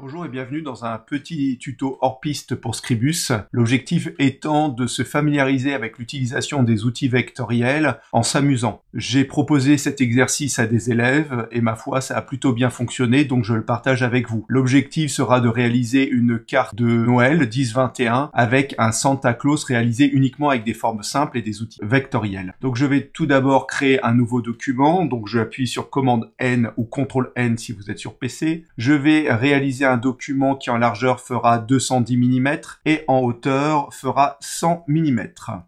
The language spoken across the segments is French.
Bonjour et bienvenue dans un petit tuto hors piste pour Scribus. L'objectif étant de se familiariser avec l'utilisation des outils vectoriels en s'amusant. J'ai proposé cet exercice à des élèves et ma foi ça a plutôt bien fonctionné donc je le partage avec vous. L'objectif sera de réaliser une carte de Noël 10-21 avec un Santa Claus réalisé uniquement avec des formes simples et des outils vectoriels. Donc je vais tout d'abord créer un nouveau document, donc je appuie sur commande N ou CTRL N si vous êtes sur PC. Je vais réaliser un document qui en largeur fera 210 mm et en hauteur fera 100 mm.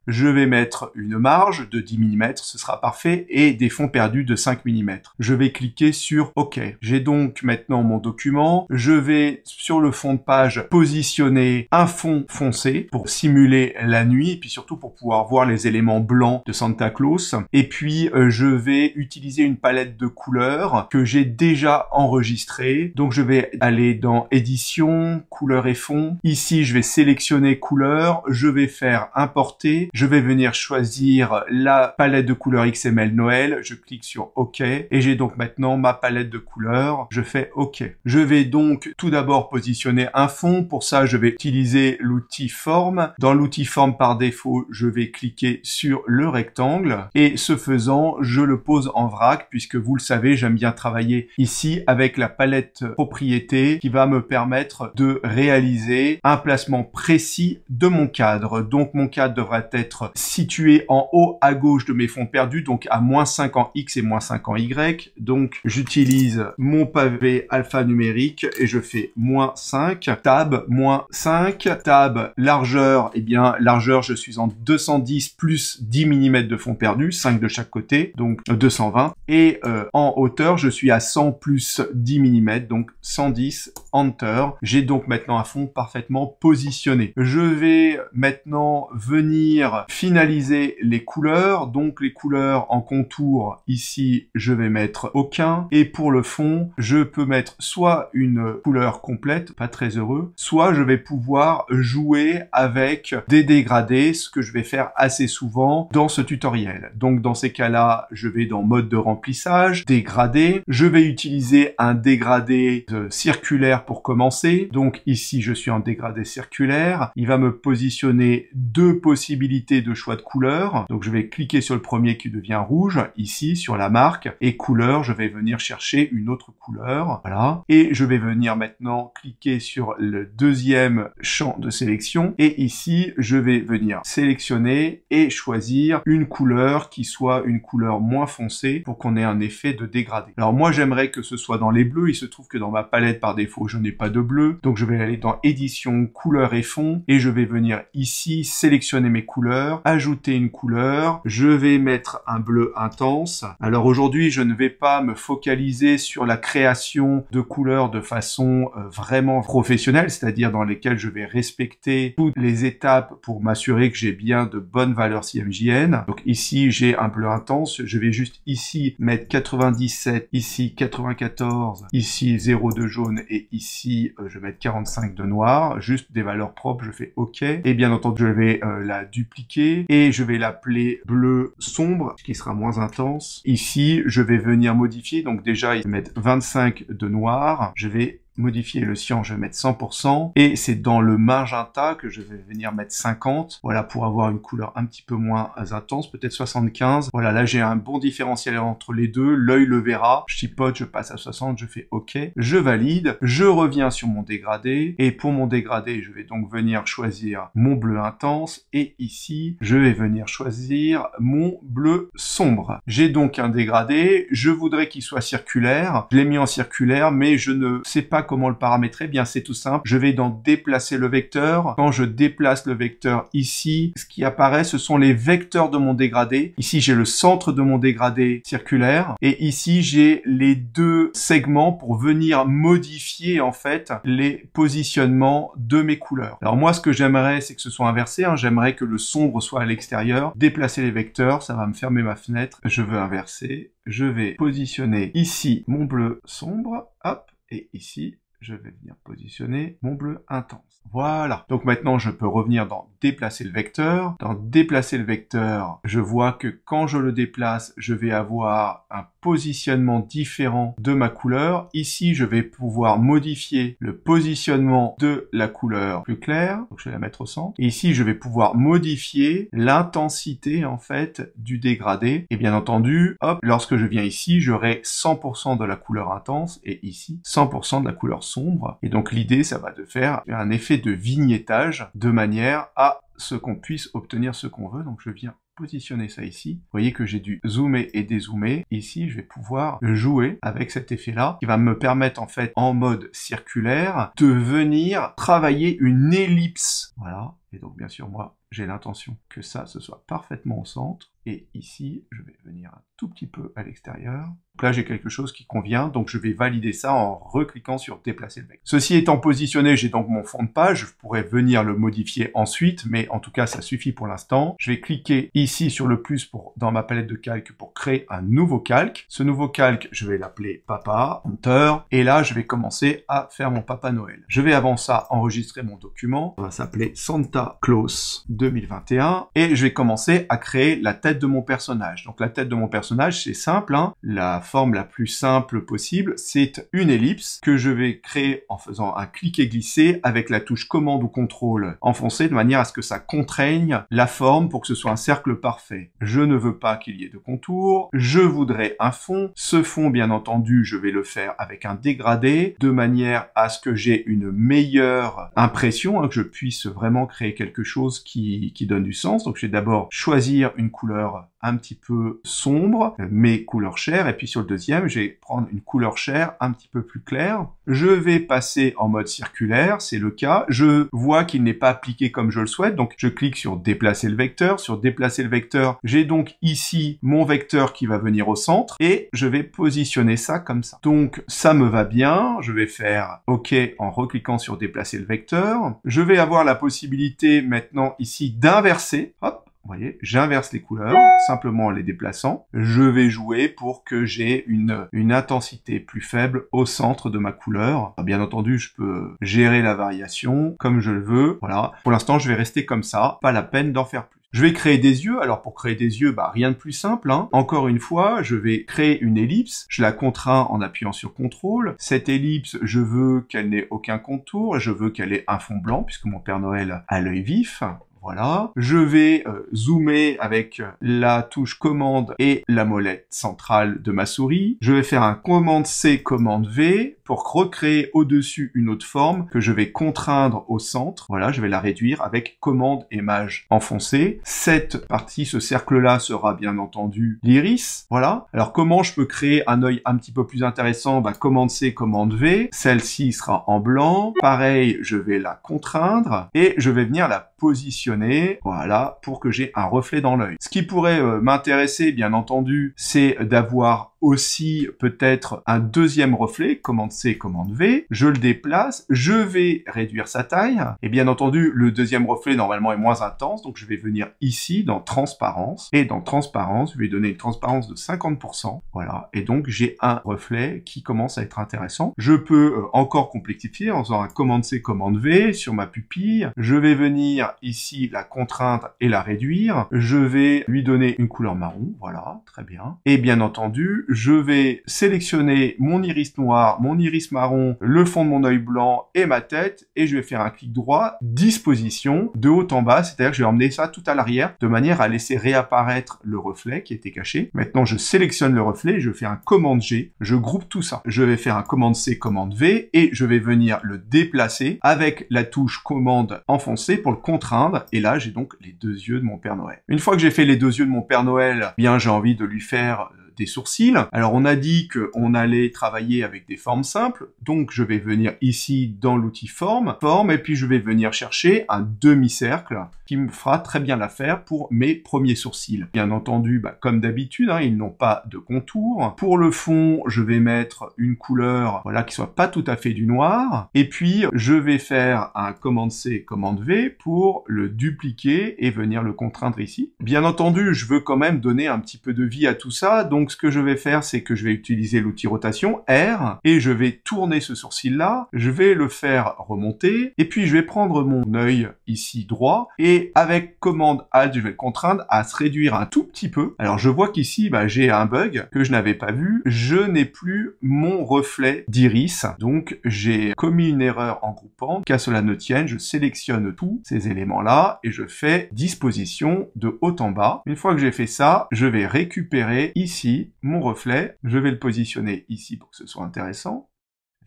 Je vais mettre une marge de 10 mm, ce sera parfait, et des fonds perdus de 5 mm. Je vais cliquer sur OK. J'ai donc maintenant mon document. Je vais sur le fond de page positionner un fond foncé pour simuler la nuit et puis surtout pour pouvoir voir les éléments blancs de Santa Claus. Et puis je vais utiliser une palette de couleurs que j'ai déjà enregistrée. Donc je vais aller dans édition, couleurs et fond. Ici, je vais sélectionner couleurs. Je vais faire importer. Je vais venir choisir la palette de couleurs XML Noël. Je clique sur OK. Et j'ai donc maintenant ma palette de couleurs. Je fais OK. Je vais donc tout d'abord positionner un fond. Pour ça, je vais utiliser l'outil forme. Dans l'outil forme par défaut, je vais cliquer sur le rectangle. Et ce faisant, je le pose en vrac puisque vous le savez, j'aime bien travailler ici avec la palette propriété qui va me permettre de réaliser un placement précis de mon cadre. Donc mon cadre devrait être situé en haut à gauche de mes fonds perdus, donc à -5 en X et -5 en Y. Donc j'utilise mon pavé alphanumérique et je fais -5, tab, -5, tab, largeur, et bien largeur je suis en 210 plus 10 mm de fonds perdus, 5 de chaque côté, donc 220. Et en hauteur je suis à 100 plus 10 mm, donc 110, Enter. J'ai donc maintenant un fond parfaitement positionné. Je vais maintenant venir finaliser les couleurs. Donc les couleurs en contour, ici, je vais mettre aucun. Et pour le fond, je peux mettre soit une couleur complète, pas très heureux, soit je vais pouvoir jouer avec des dégradés, ce que je vais faire assez souvent dans ce tutoriel. Donc dans ces cas-là, je vais dans mode de remplissage, dégradé. Je vais utiliser un dégradé circulaire pour commencer. Donc ici, je suis en dégradé circulaire. Il va me positionner deux possibilités de choix de couleurs. Donc je vais cliquer sur le premier qui devient rouge, ici, sur la marque. Et couleur, je vais venir chercher une autre couleur. Voilà. Et je vais venir maintenant cliquer sur le deuxième champ de sélection. Et ici, je vais venir sélectionner et choisir une couleur qui soit une couleur moins foncée pour qu'on ait un effet de dégradé. Alors moi, j'aimerais que ce soit dans les bleus. Il se trouve que dans ma palette, par défaut, je n'ai pas de bleu. Donc je vais aller dans édition, couleurs et fond. Et je vais venir ici, sélectionner mes couleurs, ajouter une couleur. Je vais mettre un bleu intense. Alors aujourd'hui, je ne vais pas me focaliser sur la création de couleurs de façon vraiment professionnelle, c'est-à-dire dans lesquelles je vais respecter toutes les étapes pour m'assurer que j'ai bien de bonnes valeurs CMJN. Donc ici, j'ai un bleu intense. Je vais juste ici mettre 97, ici 94, ici 0 de jaune et ici je vais mettre 45 de noir, juste des valeurs propres, je fais OK. Et bien entendu, je vais la dupliquer et je vais l'appeler bleu sombre, qui sera moins intense. Ici, je vais venir modifier, donc déjà, je vais mettre 25 de noir, je vais modifier le cyan, je vais mettre 100%, et c'est dans le magenta que je vais venir mettre 50, voilà, pour avoir une couleur un petit peu moins intense, peut-être 75, voilà, là j'ai un bon différentiel entre les deux, l'œil le verra, je chipote, je passe à 60, je fais OK, je valide, je reviens sur mon dégradé, et pour mon dégradé, je vais donc venir choisir mon bleu intense, et ici, je vais venir choisir mon bleu sombre. J'ai donc un dégradé, je voudrais qu'il soit circulaire, je l'ai mis en circulaire, mais je ne sais pas comment le paramétrer. Bien, c'est tout simple. Je vais dans déplacer le vecteur. Quand je déplace le vecteur ici, ce qui apparaît, ce sont les vecteurs de mon dégradé. Ici, j'ai le centre de mon dégradé circulaire. Et ici, j'ai les deux segments pour venir modifier, en fait, les positionnements de mes couleurs. Alors moi, ce que j'aimerais, c'est que ce soit inversé. J'aimerais que le sombre soit à l'extérieur. Déplacer les vecteurs, ça va me fermer ma fenêtre. Je veux inverser. Je vais positionner ici mon bleu sombre. Hop. Et ici, je vais venir positionner mon bleu intense. Voilà. Donc maintenant, je peux revenir dans déplacer le vecteur. Dans déplacer le vecteur, je vois que quand je le déplace, je vais avoir un positionnement différent de ma couleur. Ici, je vais pouvoir modifier le positionnement de la couleur plus claire. Donc, je vais la mettre au centre. Et ici, je vais pouvoir modifier l'intensité, en fait, du dégradé. Et bien entendu, hop, lorsque je viens ici, j'aurai 100% de la couleur intense et ici, 100% de la couleur sombre. Et donc, l'idée, ça va de faire un effet de vignettage de manière à ce qu'on puisse obtenir ce qu'on veut. Donc, je viens positionner ça ici. Vous voyez que j'ai dû zoomer et dézoomer. Ici, je vais pouvoir jouer avec cet effet-là qui va me permettre, en fait, en mode circulaire, de venir travailler une ellipse. Voilà. Et donc, bien sûr, moi, j'ai l'intention que ça, ce soit parfaitement au centre. Et ici, je vais venir un tout petit peu à l'extérieur. Donc là, j'ai quelque chose qui convient, donc je vais valider ça en recliquant sur déplacer le vecteur. Ceci étant positionné, j'ai donc mon fond de page. Je pourrais venir le modifier ensuite, mais en tout cas, ça suffit pour l'instant. Je vais cliquer ici sur le plus dans ma palette de calque pour créer un nouveau calque. Ce nouveau calque, je vais l'appeler Papa, Enter, et là, je vais commencer à faire mon Papa Noël. Je vais avant ça enregistrer mon document. Ça va s'appeler Santa Claus 2021, et je vais commencer à créer la tête de mon personnage. Donc la tête de mon personnage, c'est simple, hein. La forme la plus simple possible, c'est une ellipse que je vais créer en faisant un clic et glisser avec la touche commande ou contrôle enfoncée de manière à ce que ça contraigne la forme pour que ce soit un cercle parfait. Je ne veux pas qu'il y ait de contour, je voudrais un fond. Ce fond, bien entendu, je vais le faire avec un dégradé de manière à ce que j'ai une meilleure impression, hein, que je puisse vraiment créer quelque chose qui donne du sens. Donc je vais d'abord choisir une couleur un petit peu sombre, mais couleur chair, et puis sur le deuxième, je vais prendre une couleur chair un petit peu plus claire. Je vais passer en mode circulaire, c'est le cas. Je vois qu'il n'est pas appliqué comme je le souhaite, donc je clique sur déplacer le vecteur. Sur déplacer le vecteur, j'ai donc ici mon vecteur qui va venir au centre, et je vais positionner ça comme ça. Donc ça me va bien, je vais faire OK en recliquant sur déplacer le vecteur. Je vais avoir la possibilité maintenant ici d'inverser, hop. Vous voyez, j'inverse les couleurs, simplement en les déplaçant. Je vais jouer pour que j'ai une intensité plus faible au centre de ma couleur. Bien entendu, je peux gérer la variation comme je le veux. Voilà. Pour l'instant, je vais rester comme ça. Pas la peine d'en faire plus. Je vais créer des yeux. Alors, pour créer des yeux, rien de plus simple, hein. Encore une fois, je vais créer une ellipse. Je la contrains en appuyant sur CTRL. Cette ellipse, je veux qu'elle n'ait aucun contour. Je veux qu'elle ait un fond blanc, puisque mon Père Noël a l'œil vif. Voilà. Je vais zoomer avec la touche commande et la molette centrale de ma souris. Je vais faire un commande C, commande V pour recréer au-dessus une autre forme que je vais contraindre au centre. Voilà, je vais la réduire avec commande et mage enfoncé. Cette partie, ce cercle-là sera bien entendu l'iris. Voilà. Alors comment je peux créer un œil un petit peu plus intéressant? Commande C, commande V. Celle-ci sera en blanc. Pareil, je vais la contraindre et je vais venir la positionner, voilà, pour que j'ai un reflet dans l'œil. Ce qui pourrait m'intéresser, bien entendu, c'est d'avoir aussi peut-être un deuxième reflet, commande C, commande V, je le déplace, je vais réduire sa taille, et bien entendu, le deuxième reflet, normalement, est moins intense, donc je vais venir ici, dans transparence, et dans transparence, je vais donner une transparence de 50%, voilà, et donc j'ai un reflet qui commence à être intéressant. Je peux encore complexifier en faisant un commande C, commande V sur ma pupille, je vais venir ici la contraindre et la réduire, je vais lui donner une couleur marron, voilà, très bien, et bien entendu, je vais sélectionner mon iris noir, mon iris marron, le fond de mon œil blanc et ma tête, et je vais faire un clic droit, disposition, de haut en bas, c'est-à-dire que je vais emmener ça tout à l'arrière, de manière à laisser réapparaître le reflet qui était caché. Maintenant, je sélectionne le reflet, je fais un commande G, je groupe tout ça. Je vais faire un commande C, commande V, et je vais venir le déplacer avec la touche commande enfoncée pour le contraindre, et là, j'ai donc les deux yeux de mon Père Noël. Une fois que j'ai fait les deux yeux de mon Père Noël, bien, j'ai envie de lui faire des sourcils. Alors on a dit qu'on allait travailler avec des formes simples, donc je vais venir ici dans l'outil forme, et puis je vais venir chercher un demi-cercle. qui me fera très bien l'affaire pour mes premiers sourcils. Bien entendu, comme d'habitude, ils n'ont pas de contour. Pour le fond, je vais mettre une couleur, voilà, qui soit pas tout à fait du noir. Et puis, je vais faire un commande C, commande V pour le dupliquer et venir le contraindre ici. Bien entendu, je veux quand même donner un petit peu de vie à tout ça. Donc, ce que je vais faire, c'est que je vais utiliser l'outil rotation, R, et je vais tourner ce sourcil-là. Je vais le faire remonter. Et puis, je vais prendre mon œil ici droit. Et avec commande Alt, je vais le contraindre à se réduire un tout petit peu. Alors, je vois qu'ici, j'ai un bug que je n'avais pas vu. Je n'ai plus mon reflet d'iris. Donc, j'ai commis une erreur en groupant. Qu'à cela ne tienne, je sélectionne tous ces éléments-là et je fais disposition de haut en bas. Une fois que j'ai fait ça, je vais récupérer ici mon reflet. Je vais le positionner ici pour que ce soit intéressant.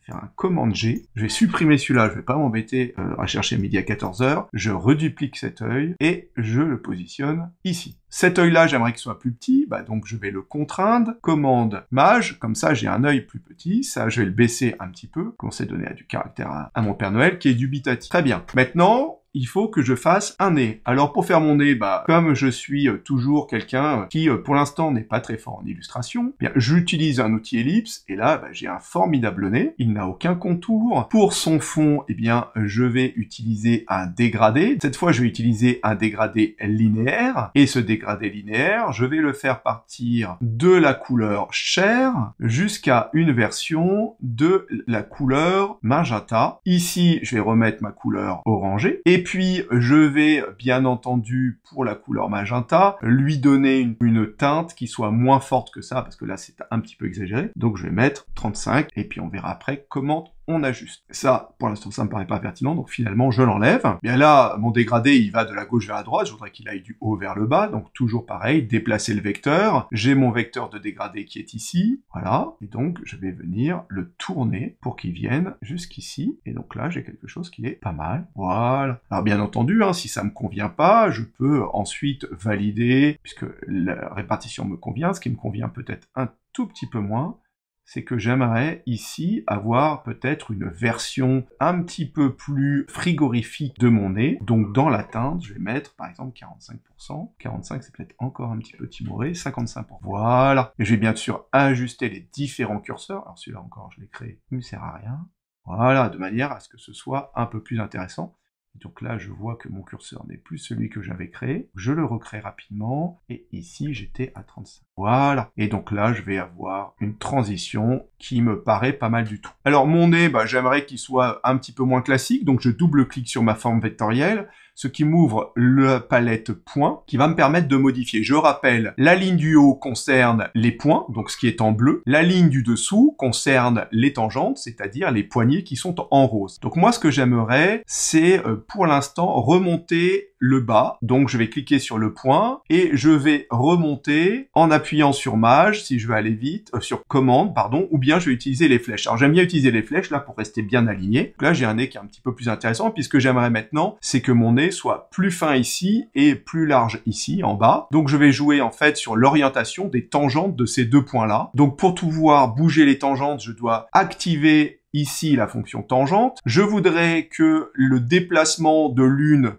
Faire un commande G. Je vais supprimer celui-là, je vais pas m'embêter à chercher midi à 14h. Je reduplique cet œil et je le positionne ici. Cet œil-là, j'aimerais qu'il soit plus petit, donc je vais le contraindre. Commande Maj, comme ça j'ai un œil plus petit. Ça, je vais le baisser un petit peu, commencer à donner du caractère à mon Père Noël qui est dubitatif. Très bien. Maintenant, il faut que je fasse un nez. Alors pour faire mon nez, comme je suis toujours quelqu'un qui pour l'instant n'est pas très fort en illustration, j'utilise un outil ellipse et là j'ai un formidable nez. Il n'a aucun contour. Pour son fond, je vais utiliser un dégradé. Cette fois, je vais utiliser un dégradé linéaire et ce dégradé linéaire, je vais le faire partir de la couleur chair jusqu'à une version de la couleur magenta. Ici, je vais remettre ma couleur orangée. Et puis, je vais, bien entendu, pour la couleur magenta, lui donner une teinte qui soit moins forte que ça, parce que là, c'est un petit peu exagéré. Donc, je vais mettre 35, et puis on verra après comment on ajuste. Ça, pour l'instant, ça me paraît pas pertinent, donc finalement, je l'enlève. Bien là, mon dégradé, il va de la gauche vers la droite, je voudrais qu'il aille du haut vers le bas, donc toujours pareil, déplacer le vecteur. J'ai mon vecteur de dégradé qui est ici, voilà, et donc je vais venir le tourner pour qu'il vienne jusqu'ici, et donc là, j'ai quelque chose qui est pas mal, voilà. Alors bien entendu, si ça me convient pas, je peux ensuite valider, puisque la répartition me convient, ce qui me convient peut-être un tout petit peu moins, c'est que j'aimerais ici avoir peut-être une version un petit peu plus frigorifique de mon nez. Donc dans la teinte, je vais mettre par exemple 45%. 45, c'est peut-être encore un petit peu timoré. 55%. Voilà. Et je vais bien sûr ajuster les différents curseurs. Alors celui-là encore, je l'ai créé, il ne sert à rien. Voilà, de manière à ce que ce soit un peu plus intéressant. Donc là, je vois que mon curseur n'est plus celui que j'avais créé. Je le recrée rapidement. Et ici, j'étais à 35. Voilà. Et donc là, je vais avoir une transition qui me paraît pas mal du tout. Alors, mon nez, j'aimerais qu'il soit un petit peu moins classique. Donc, je double-clique sur ma forme vectorielle, ce qui m'ouvre la palette points, qui va me permettre de modifier. Je rappelle, la ligne du haut concerne les points, donc ce qui est en bleu. La ligne du dessous concerne les tangentes, c'est-à-dire les poignées qui sont en rose. Donc moi, ce que j'aimerais, c'est pour l'instant remonter le bas. Donc je vais cliquer sur le point et je vais remonter en appuyant sur Maj, si je veux aller vite, sur commande, pardon, ou bien je vais utiliser les flèches. Alors j'aime bien utiliser les flèches là pour rester bien aligné. Donc là, j'ai un nez qui est un petit peu plus intéressant, puisque j'aimerais maintenant, c'est que mon nez soit plus fin ici et plus large ici, en bas. Donc je vais jouer en fait sur l'orientation des tangentes de ces deux points-là. Donc pour pouvoir bouger les tangentes, je dois activer ici la fonction tangente. Je voudrais que le déplacement de l'une,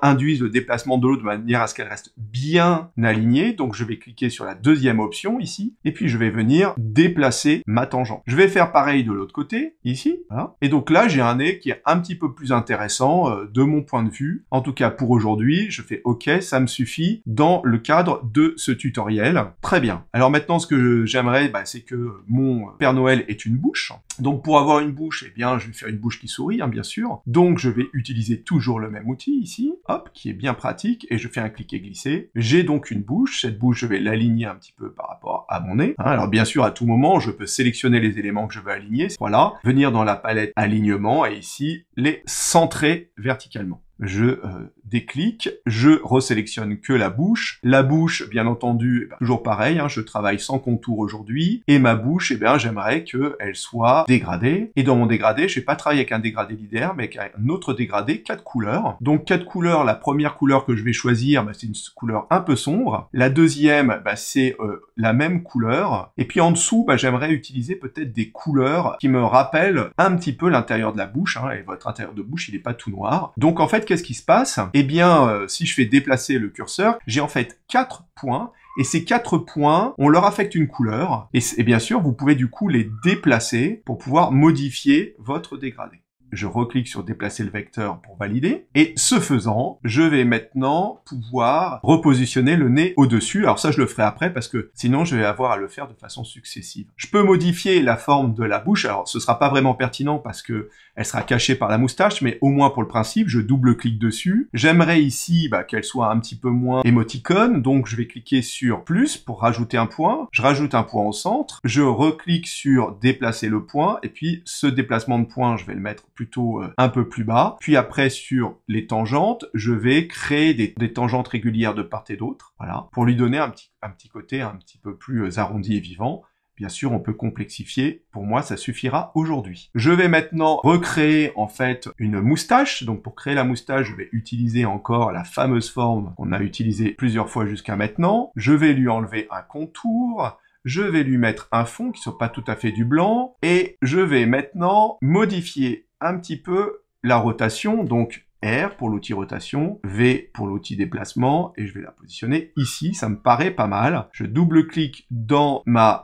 induise le déplacement de l'autre de manière à ce qu'elle reste bien alignée. Donc je vais cliquer sur la deuxième option ici, et puis je vais venir déplacer ma tangente. Je vais faire pareil de l'autre côté, ici, voilà. Et donc là, j'ai un nez qui est un petit peu plus intéressant de mon point de vue. En tout cas, pour aujourd'hui, je fais OK, ça me suffit dans le cadre de ce tutoriel. Très bien. Alors maintenant, ce que j'aimerais, c'est que mon Père Noël ait une bouche. Donc pour avoir une bouche, je vais faire une bouche qui sourit, bien sûr. Donc je vais utiliser toujours le même outil ici, hop, qui est bien pratique, et je fais un cliquer-glisser. J'ai donc une bouche. Cette bouche, je vais l'aligner un petit peu par rapport à mon nez. Alors bien sûr, à tout moment, je peux sélectionner les éléments que je veux aligner. Voilà, venir dans la palette alignement, et ici, les centrer verticalement. Je déclique, je resélectionne que la bouche. La bouche, bien entendu, toujours pareil, je travaille sans contour aujourd'hui. Et ma bouche, j'aimerais qu'elle soit dégradée. Et dans mon dégradé, je vais pas travailler avec un dégradé linéaire, mais avec un autre dégradé, 4 couleurs. Donc 4 couleurs, la première couleur que je vais choisir, c'est une couleur un peu sombre. La deuxième, c'est la même couleur. Et puis en dessous, j'aimerais utiliser peut-être des couleurs qui me rappellent un petit peu l'intérieur de la bouche. Et votre intérieur de bouche, il n'est pas tout noir. Donc en fait, qu'est-ce qui se passe? eh bien, si je fais déplacer le curseur, j'ai en fait 4 points. Et ces 4 points, on leur affecte une couleur. Et bien sûr, vous pouvez du coup les déplacer pour pouvoir modifier votre dégradé. Je reclique sur déplacer le vecteur pour valider. Et ce faisant, je vais maintenant pouvoir repositionner le nez au-dessus. Alors ça, je le ferai après parce que sinon, je vais avoir à le faire de façon successive. Je peux modifier la forme de la bouche. Alors, ce sera pas vraiment pertinent parce que elle sera cachée par la moustache, mais au moins pour le principe, je double-clique dessus. J'aimerais ici qu'elle soit un petit peu moins émoticône, donc je vais cliquer sur plus pour rajouter un point. Je rajoute un point au centre. Je reclique sur déplacer le point, et puis ce déplacement de point, je vais le mettre plutôt un peu plus bas. Puis après, sur les tangentes, je vais créer des tangentes régulières de part et d'autre, voilà, pour lui donner un petit côté un petit peu plus arrondi et vivant. Bien sûr, on peut complexifier. Pour moi, ça suffira aujourd'hui. Je vais maintenant recréer, en fait, une moustache. Donc, pour créer la moustache, je vais utiliser encore la fameuse forme qu'on a utilisée plusieurs fois jusqu'à maintenant. Je vais lui enlever un contour. Je vais lui mettre un fond qui soit pas tout à fait du blanc. Et je vais maintenant modifier un petit peu la rotation. Donc, R pour l'outil rotation, V pour l'outil déplacement, et je vais la positionner ici, ça me paraît pas mal. Je double-clique dans ma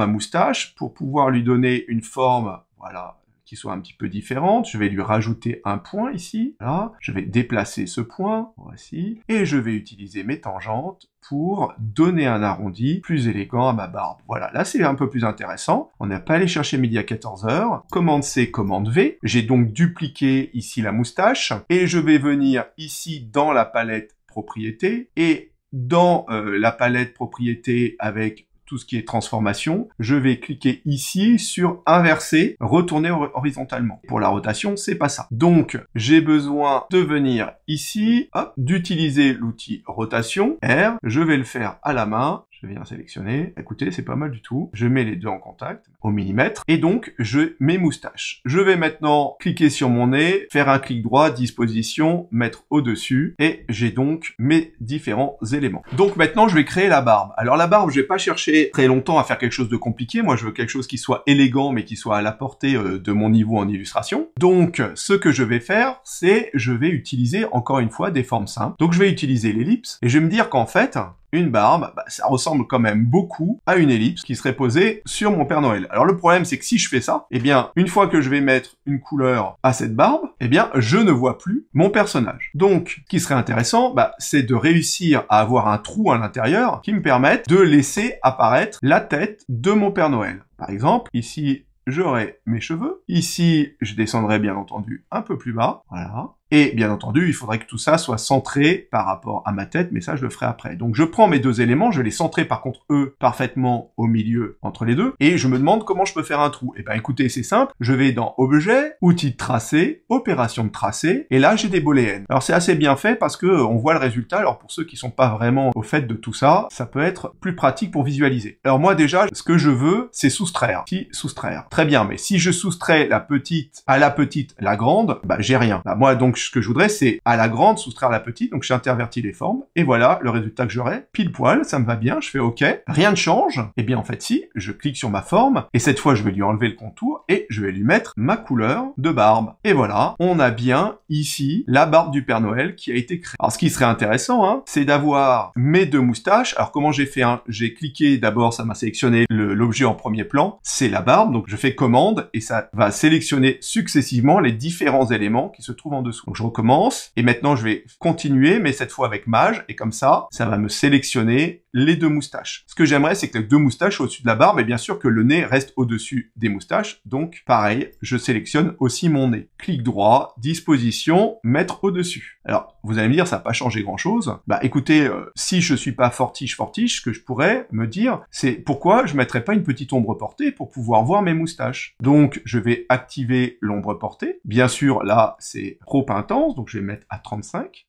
moustache pour pouvoir lui donner une forme, voilà, qui soit un petit peu différente. Je vais lui rajouter un point ici, là. Je vais déplacer ce point, voici, et je vais utiliser mes tangentes pour donner un arrondi plus élégant à ma barbe. Voilà, là c'est un peu plus intéressant. On n'a pas allé chercher midi à 14h. Commande C, commande V. J'ai donc dupliqué ici la moustache, et je vais venir ici dans la palette propriété, et dans la palette propriété avec tout ce qui est transformation, je vais cliquer ici sur inverser, retourner horizontalement. Pour la rotation, c'est pas ça. Donc, j'ai besoin de venir ici, hop, d'utiliser l'outil rotation, R, je vais le faire à la main, je viens sélectionner, écoutez, c'est pas mal du tout. Je mets les deux en contact, au millimètre, et donc, je mets moustache. Je vais maintenant cliquer sur mon nez, faire un clic droit, disposition, mettre au-dessus, et j'ai donc mes différents éléments. Donc maintenant, je vais créer la barbe. Alors la barbe, je vais pas chercher très longtemps à faire quelque chose de compliqué. Moi, je veux quelque chose qui soit élégant, mais qui soit à la portée de mon niveau en illustration. Donc, ce que je vais faire, c'est, je vais utiliser, encore une fois, des formes simples. Donc, je vais utiliser l'ellipse, et je vais me dire qu'en fait, une barbe, ça ressemble quand même beaucoup à une ellipse qui serait posée sur mon Père Noël. Alors le problème, c'est que si je fais ça, eh bien, une fois que je vais mettre une couleur à cette barbe, eh bien, je ne vois plus mon personnage. Donc, ce qui serait intéressant, c'est de réussir à avoir un trou à l'intérieur qui me permette de laisser apparaître la tête de mon Père Noël. Par exemple, ici, j'aurai mes cheveux. Ici, je descendrai bien entendu un peu plus bas. Voilà. Et bien entendu, il faudrait que tout ça soit centré par rapport à ma tête, mais ça, je le ferai après. Donc, je prends mes deux éléments, je vais les centrer, par contre, eux, parfaitement au milieu entre les deux, et je me demande comment je peux faire un trou. Eh ben, écoutez, c'est simple, je vais dans Objet, Outils de tracé, Opération de tracé, et là, j'ai des booléennes. Alors, c'est assez bien fait parce que on voit le résultat. Alors, pour ceux qui sont pas vraiment au fait de tout ça, ça peut être plus pratique pour visualiser. Alors, moi, déjà, ce que je veux, c'est soustraire. Si, soustraire. Très bien, mais si je soustrais la petite à la petite, la grande, j'ai rien. Moi, donc, ce que je voudrais, c'est à la grande soustraire la petite, donc j'intervertis les formes, et voilà le résultat que j'aurai, pile poil, ça me va bien, je fais OK, rien ne change, et bien en fait si, je clique sur ma forme, et cette fois je vais lui enlever le contour, et je vais lui mettre ma couleur de barbe. Et voilà, on a bien ici la barbe du Père Noël qui a été créée. Alors ce qui serait intéressant, c'est d'avoir mes deux moustaches. Alors comment j'ai fait, j'ai cliqué, d'abord ça m'a sélectionné l'objet en premier plan, c'est la barbe, donc je fais commande, et ça va sélectionner successivement les différents éléments qui se trouvent en dessous. Donc je recommence, et maintenant je vais continuer, mais cette fois avec Mage, et comme ça, ça va me sélectionner les deux moustaches. Ce que j'aimerais, c'est que les deux moustaches au-dessus de la barbe, et bien sûr que le nez reste au-dessus des moustaches, donc pareil, je sélectionne aussi mon nez. Clic droit, disposition, mettre au-dessus. Alors, vous allez me dire, ça n'a pas changé grand-chose. Écoutez, si je suis pas fortiche, ce que je pourrais me dire, c'est pourquoi je mettrais pas une petite ombre portée pour pouvoir voir mes moustaches. Donc, je vais activer l'ombre portée. Bien sûr, là, c'est trop intense, donc je vais mettre à 35.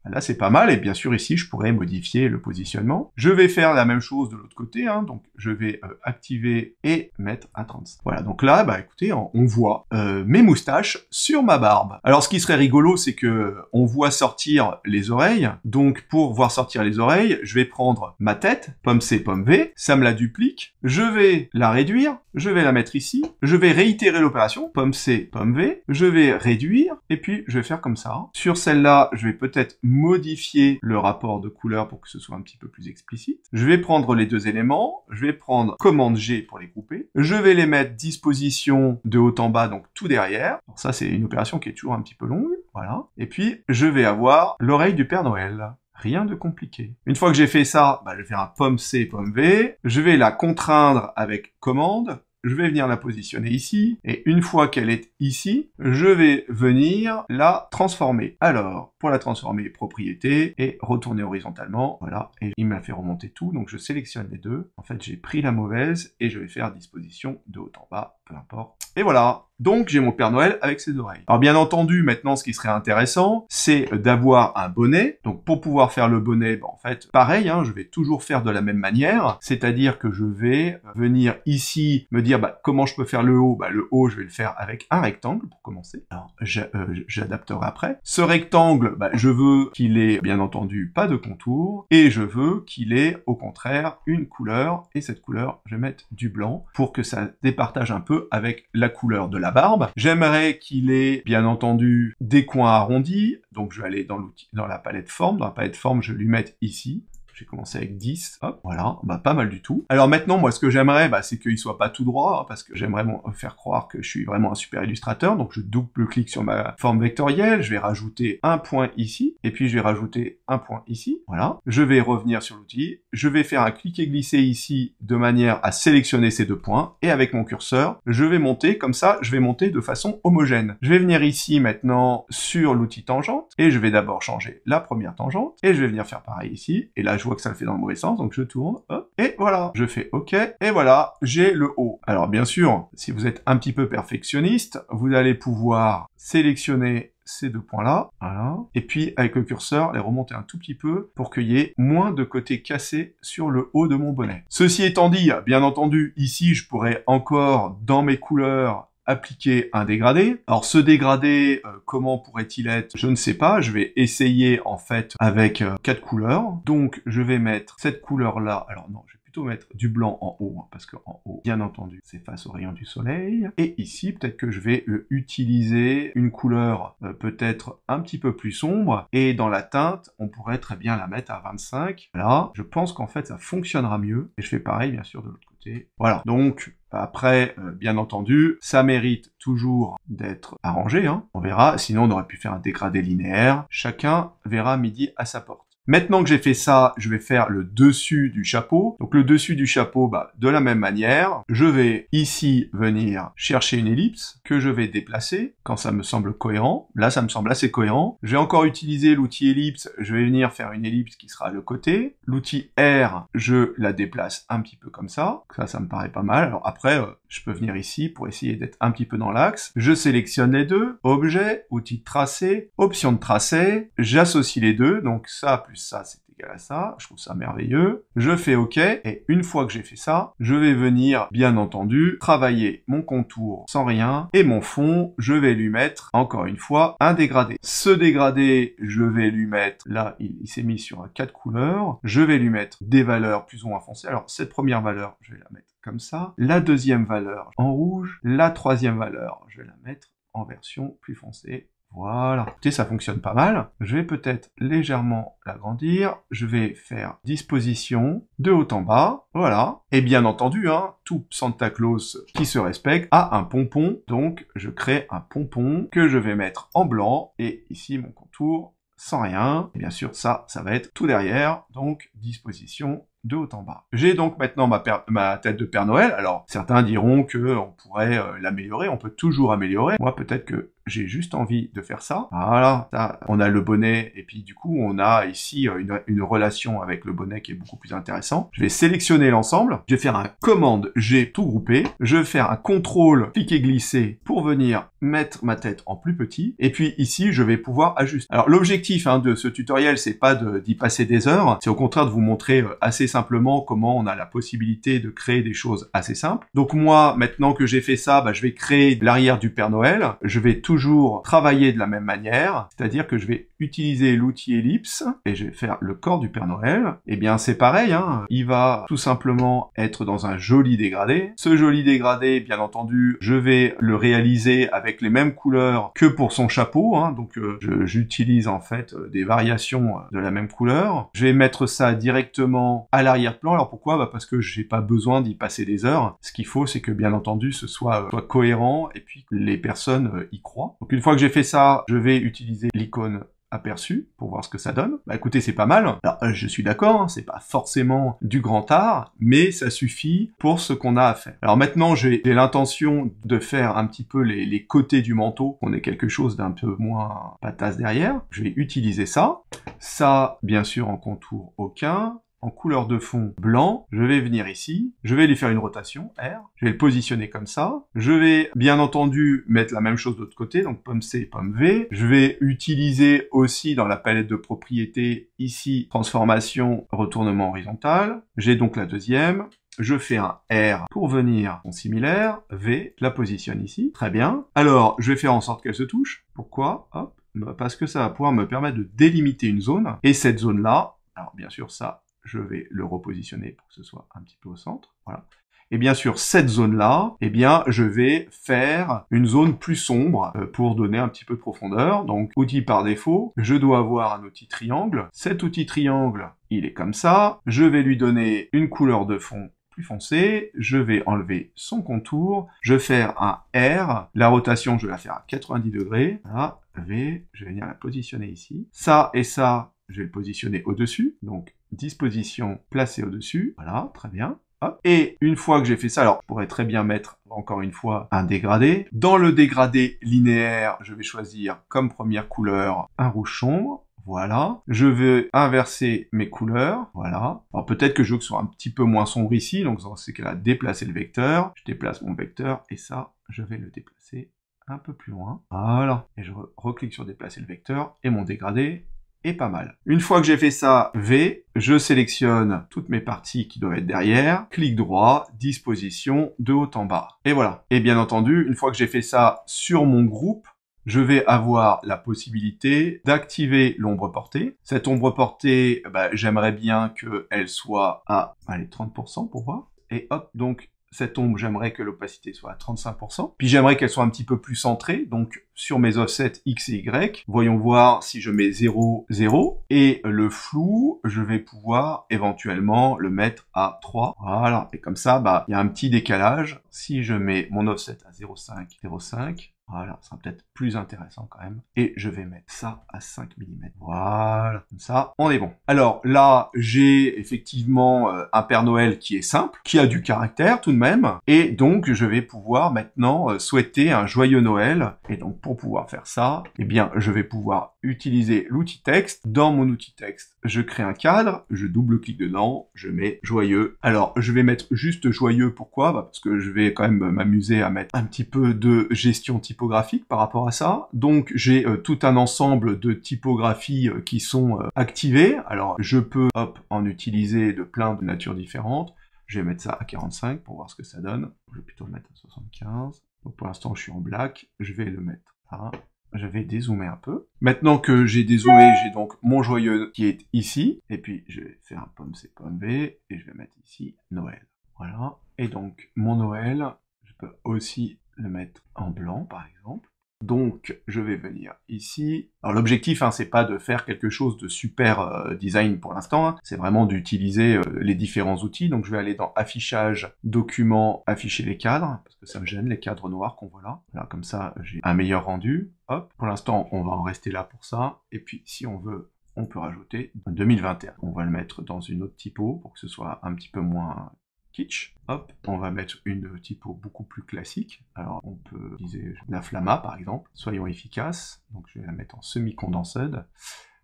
Là, c'est pas mal, et bien sûr, ici, je pourrais modifier le positionnement. Je vais faire la même chose de l'autre côté, hein, donc je vais activer et mettre à 35. Voilà, donc là, bah écoutez, on voit mes moustaches sur ma barbe. Alors, ce qui serait rigolo, c'est que on voit sortir les oreilles, donc pour voir sortir les oreilles, je vais prendre ma tête, pomme C, pomme V, ça me la duplique, je vais la réduire, je vais la mettre ici, je vais réitérer l'opération, pomme C, pomme V, je vais réduire, et puis je vais faire comme ça. Sur celle-là, je vais peut-être modifier le rapport de couleur pour que ce soit un petit peu plus explicite. Je vais prendre les deux éléments, je vais prendre commande G pour les grouper, je vais les mettre disposition de haut en bas, donc tout derrière. Alors ça, c'est une opération qui est toujours un petit peu longue, voilà. Et puis, je vais avoir l'oreille du Père Noël. Rien de compliqué. Une fois que j'ai fait ça, bah, je vais faire un pomme C, pomme V. Je vais la contraindre avec commande. Je vais venir la positionner ici, et une fois qu'elle est ici, je vais venir la transformer. Alors, pour la transformer, propriété, et retourner horizontalement, voilà, et il m'a fait remonter tout, donc je sélectionne les deux. En fait, j'ai pris la mauvaise, et je vais faire disposition de haut en bas, peu importe. Et voilà. Donc, j'ai mon Père Noël avec ses oreilles. Alors, bien entendu, maintenant, ce qui serait intéressant, c'est d'avoir un bonnet. Donc, pour pouvoir faire le bonnet, bah, en fait, pareil, hein, je vais toujours faire de la même manière. C'est-à-dire que je vais venir ici, me dire, bah, comment je peux faire le haut? Bah, le haut, je vais le faire avec un rectangle, pour commencer. Alors, j'adapterai après. Ce rectangle, bah, je veux qu'il ait, bien entendu, pas de contour. Et je veux qu'il ait, au contraire, une couleur. Et cette couleur, je vais mettre du blanc pour que ça départage un peu avec la couleur de la barbe. J'aimerais qu'il ait, bien entendu, des coins arrondis, donc je vais aller dans l'outil, dans la palette forme. Dans la palette forme, je vais lui mettre ici. J'ai commencé avec 10, hop, voilà, bah pas mal du tout. Alors maintenant, moi, ce que j'aimerais, bah, c'est qu'il soit pas tout droit, hein, parce que j'aimerais faire croire que je suis vraiment un super illustrateur, donc je double-clique sur ma forme vectorielle, je vais rajouter un point ici, et puis je vais rajouter un point ici, voilà. Je vais revenir sur l'outil, je vais faire un cliquer-glisser ici, de manière à sélectionner ces deux points, et avec mon curseur, je vais monter, comme ça, je vais monter de façon homogène. Je vais venir ici, maintenant, sur l'outil tangente, et je vais d'abord changer la première tangente, et je vais venir faire pareil ici, et là, je vois que ça le fait dans le mauvais sens, donc je tourne, hop, et voilà, je fais OK, et voilà, j'ai le haut. Alors bien sûr, si vous êtes un petit peu perfectionniste, vous allez pouvoir sélectionner ces deux points-là, voilà, et puis avec le curseur, les remonter un tout petit peu pour qu'il y ait moins de côtés cassés sur le haut de mon bonnet. Ceci étant dit, bien entendu, ici, je pourrais encore, dans mes couleurs, appliquer un dégradé. Alors ce dégradé, comment pourrait-il être? Je ne sais pas, je vais essayer en fait avec 4 couleurs. Donc je vais mettre cette couleur-là, alors non, je vais plutôt mettre du blanc en haut, hein, parce que en haut, bien entendu, c'est face au rayon du soleil. Et ici, peut-être que je vais utiliser une couleur peut-être un petit peu plus sombre, et dans la teinte, on pourrait très bien la mettre à 25. Là, je pense qu'en fait, ça fonctionnera mieux. Et je fais pareil, bien sûr, de l'autre côté. Voilà, donc après, bien entendu, ça mérite toujours d'être arrangé, hein. On verra, sinon on aurait pu faire un dégradé linéaire. Chacun verra midi à sa porte. Maintenant que j'ai fait ça, je vais faire le dessus du chapeau. Donc le dessus du chapeau, bah, de la même manière, je vais ici venir chercher une ellipse que je vais déplacer quand ça me semble cohérent. Là, ça me semble assez cohérent. Je vais encore utiliser l'outil ellipse. Je vais venir faire une ellipse qui sera à le côté. L'outil R, je la déplace un petit peu comme ça. Ça me paraît pas mal. Alors après, je peux venir ici pour essayer d'être un petit peu dans l'axe. Je sélectionne les deux. Objet, outil de tracé, option de tracé. J'associe les deux. Donc ça plus ça, c'est égal à ça. Je trouve ça merveilleux. Je fais OK. Et une fois que j'ai fait ça, je vais venir, bien entendu, travailler mon contour sans rien. Et mon fond, je vais lui mettre, encore une fois, un dégradé. Ce dégradé, je vais lui mettre, là, il s'est mis sur 4 couleurs. Je vais lui mettre des valeurs plus ou moins foncées. Alors, cette première valeur, je vais la mettre comme ça. La deuxième valeur en rouge. La troisième valeur, je vais la mettre en version plus foncée. Voilà. Écoutez, ça fonctionne pas mal. Je vais peut-être légèrement l'agrandir. Je vais faire disposition de haut en bas. Voilà. Et bien entendu, hein, tout Santa Claus qui se respecte a un pompon. Donc, je crée un pompon que je vais mettre en blanc. Et ici, mon contour sans rien. Et bien sûr, ça va être tout derrière. Donc, disposition de haut en bas. J'ai donc maintenant ma tête de Père Noël. Alors, certains diront que on pourrait l'améliorer. On peut toujours améliorer. Moi, peut-être que j'ai juste envie de faire ça. Voilà, ça, on a le bonnet, et puis du coup, on a ici une relation avec le bonnet qui est beaucoup plus intéressant. Je vais sélectionner l'ensemble, je vais faire un commande G tout groupé, je vais faire un contrôle cliquer glisser pour venir mettre ma tête en plus petit, et puis ici, je vais pouvoir ajuster. Alors, l'objectif de ce tutoriel, c'est pas d'y passer des heures, c'est au contraire de vous montrer assez simplement comment on a la possibilité de créer des choses assez simples. Donc moi, maintenant que j'ai fait ça, je vais créer l'arrière du Père Noël. Je vais toujours travailler de la même manière, c'est-à-dire que je vais utiliser l'outil ellipse, et je vais faire le corps du Père Noël. Eh bien, c'est pareil, il va tout simplement être dans un joli dégradé. Ce joli dégradé, bien entendu, je vais le réaliser avec les mêmes couleurs que pour son chapeau, donc j'utilise en fait des variations de la même couleur. Je vais mettre ça directement à l'arrière-plan. Alors pourquoi? Parce que j'ai pas besoin d'y passer des heures. Ce qu'il faut, c'est que bien entendu, ce soit cohérent et puis que les personnes y croient. Donc une fois que j'ai fait ça, je vais utiliser l'icône aperçu pour voir ce que ça donne. Écoutez, c'est pas mal. Alors je suis d'accord, c'est pas forcément du grand art, mais ça suffit pour ce qu'on a à faire. Alors maintenant, j'ai l'intention de faire un petit peu les côtés du manteau, qu'on ait quelque chose d'un peu moins patasse derrière. Je vais utiliser ça. Ça, bien sûr, en contour aucun. En couleur de fond blanc, je vais venir ici, je vais lui faire une rotation, R, je vais le positionner comme ça, je vais bien entendu mettre la même chose de l'autre côté, donc pomme C, pomme V, je vais utiliser aussi dans la palette de propriétés, ici, transformation, retournement horizontal, j'ai donc la deuxième, je fais un R pour venir en similaire, V, je la positionne ici, très bien. Alors, je vais faire en sorte qu'elle se touche, pourquoi? Hop, parce que ça va pouvoir me permettre de délimiter une zone, et cette zone-là, alors bien sûr ça, je vais le repositionner pour que ce soit un petit peu au centre, voilà. Et bien sûr, cette zone-là, eh bien, je vais faire une zone plus sombre pour donner un petit peu de profondeur. Donc, outil par défaut, je dois avoir un outil triangle. Cet outil triangle, il est comme ça. Je vais lui donner une couleur de fond plus foncée. Je vais enlever son contour. Je vais faire un R. La rotation, je vais la faire à 90 degrés. Voilà, V, je vais venir la positionner ici. Ça et ça, je vais le positionner au-dessus. Donc, disposition placée au-dessus. Voilà, très bien. Hop. Et une fois que j'ai fait ça, alors je pourrais très bien mettre encore une fois un dégradé. Dans le dégradé linéaire, je vais choisir comme première couleur un rouge sombre. Voilà. Je vais inverser mes couleurs. Voilà. Alors peut-être que je veux que ce soit un petit peu moins sombre ici, donc dans ces cas-là, déplacer le vecteur. Je déplace mon vecteur et ça, je vais le déplacer un peu plus loin. Voilà. Et je reclique sur déplacer le vecteur et mon dégradé est pas mal. Une fois que j'ai fait ça, V, je sélectionne toutes mes parties qui doivent être derrière, clic droit, disposition de haut en bas. Et voilà. Et bien entendu, une fois que j'ai fait ça sur mon groupe, je vais avoir la possibilité d'activer l'ombre portée. Cette ombre portée, j'aimerais bien qu'elle soit à, allez, 30% pour voir. Et hop, donc, cette ombre, j'aimerais que l'opacité soit à 35%. Puis j'aimerais qu'elle soit un petit peu plus centrée, donc sur mes offsets X et Y. Voyons voir si je mets 0, 0. Et le flou, je vais pouvoir éventuellement le mettre à 3. Voilà, et comme ça, il y a un petit décalage. Si je mets mon offset à 0,5, 0,5, voilà, ça sera peut-être plus intéressant quand même. Et je vais mettre ça à 5 mm. Voilà, comme ça, on est bon. Alors là, j'ai effectivement un Père Noël qui est simple, qui a du caractère tout de même. Et donc, je vais pouvoir maintenant souhaiter un joyeux Noël. Et donc, pour pouvoir faire ça, eh bien, je vais pouvoir utiliser l'outil texte. Dans mon outil texte, je crée un cadre, je double-clique dedans, je mets joyeux. Alors, je vais mettre juste joyeux, pourquoi? Parce que je vais quand même m'amuser à mettre un petit peu de gestion typographique par rapport à ça. Donc, j'ai tout un ensemble de typographies qui sont activées. Alors, je peux, hop, en utiliser de plein de natures différentes. Je vais mettre ça à 45 pour voir ce que ça donne. Je vais plutôt le mettre à 75. Donc, pour l'instant, je suis en black. Je vais le mettre là. Je vais dézoomer un peu. Maintenant que j'ai dézoomé, j'ai donc mon joyeux qui est ici. Et puis, je vais faire un pomme C, pomme V. Et je vais mettre ici Noël. Voilà. Et donc, mon Noël, je peux aussi le mettre en blanc, par exemple. Donc, je vais venir ici. Alors, l'objectif, c'est pas de faire quelque chose de super design pour l'instant. C'est vraiment d'utiliser les différents outils. Donc, je vais aller dans Affichage, Documents, Afficher les cadres, parce que ça me gêne, les cadres noirs qu'on voit là. Voilà, comme ça, j'ai un meilleur rendu. Hop. Pour l'instant, on va en rester là pour ça. Et puis, si on veut, on peut rajouter 2021. On va le mettre dans une autre typo pour que ce soit un petit peu moins kitsch. Hop, on va mettre une typo beaucoup plus classique. Alors, on peut utiliser la Flamma, par exemple. Soyons efficaces. Donc, je vais la mettre en semi-condensed.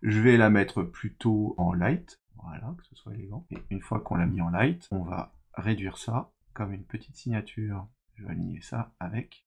Je vais la mettre plutôt en light. Voilà, que ce soit élégant. Et une fois qu'on l'a mis en light, on va réduire ça comme une petite signature. Je vais aligner ça avec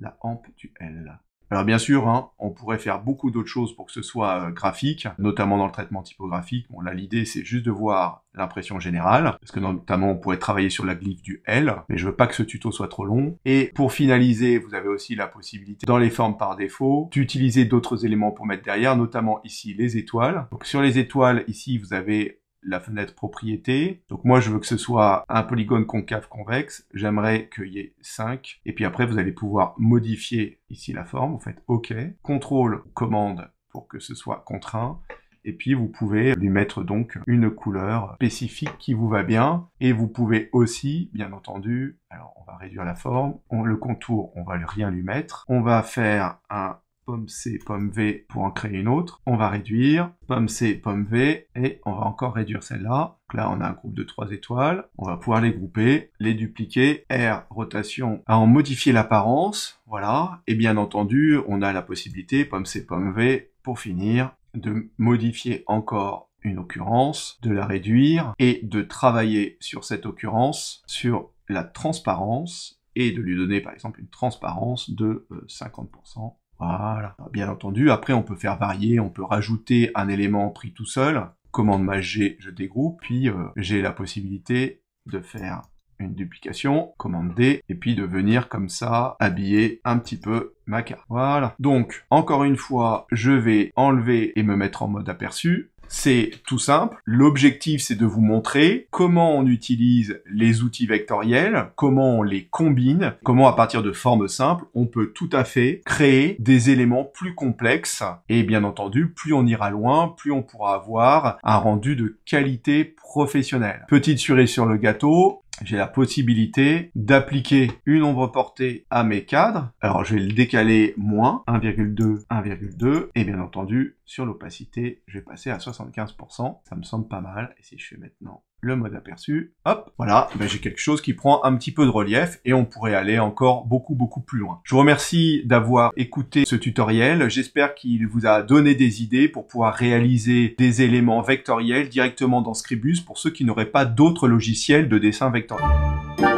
la hampe du L. Alors bien sûr, hein, on pourrait faire beaucoup d'autres choses pour que ce soit graphique, notamment dans le traitement typographique. Bon là, l'idée c'est juste de voir l'impression générale, parce que notamment on pourrait travailler sur la glyphe du L, mais je veux pas que ce tuto soit trop long. Et pour finaliser, vous avez aussi la possibilité, dans les formes par défaut, d'utiliser d'autres éléments pour mettre derrière, notamment ici les étoiles. Donc sur les étoiles, ici vous avez la fenêtre propriété. Donc moi, je veux que ce soit un polygone concave convexe. J'aimerais qu'il y ait 5. Et puis après, vous allez pouvoir modifier ici la forme. Vous faites OK. Contrôle, commande pour que ce soit contraint. Et puis, vous pouvez lui mettre donc une couleur spécifique qui vous va bien. Et vous pouvez aussi, bien entendu, alors on va réduire la forme. Le contour, on va rien lui mettre. On va faire un pomme C, pomme V pour en créer une autre. On va réduire, pomme C, pomme V, et on va encore réduire celle-là. Donc là, on a un groupe de 3 étoiles. On va pouvoir les grouper, les dupliquer. R, rotation, à en modifier l'apparence. Voilà. Et bien entendu, on a la possibilité, pomme C, pomme V, pour finir, de modifier encore une occurrence, de la réduire, et de travailler sur cette occurrence, sur la transparence, et de lui donner par exemple une transparence de 50%. Voilà. Bien entendu, après on peut faire varier, on peut rajouter un élément pris tout seul. Commande Maj G, je dégroupe, puis j'ai la possibilité de faire une duplication, commande D, et puis de venir comme ça habiller un petit peu ma carte. Voilà. Donc, encore une fois, je vais enlever et me mettre en mode aperçu. C'est tout simple. L'objectif, c'est de vous montrer comment on utilise les outils vectoriels, comment on les combine, comment à partir de formes simples, on peut tout à fait créer des éléments plus complexes. Et bien entendu, plus on ira loin, plus on pourra avoir un rendu de qualité professionnelle. Petite cerise sur le gâteau, j'ai la possibilité d'appliquer une ombre portée à mes cadres. Alors, je vais le décaler moins, 1,2, 1,2. Et bien entendu, sur l'opacité, je vais passer à 75%. Ça me semble pas mal. Et si je fais maintenant le mode aperçu, hop, voilà, ben j'ai quelque chose qui prend un petit peu de relief et on pourrait aller encore beaucoup plus loin. Je vous remercie d'avoir écouté ce tutoriel. J'espère qu'il vous a donné des idées pour pouvoir réaliser des éléments vectoriels directement dans Scribus pour ceux qui n'auraient pas d'autres logiciels de dessin vectoriel.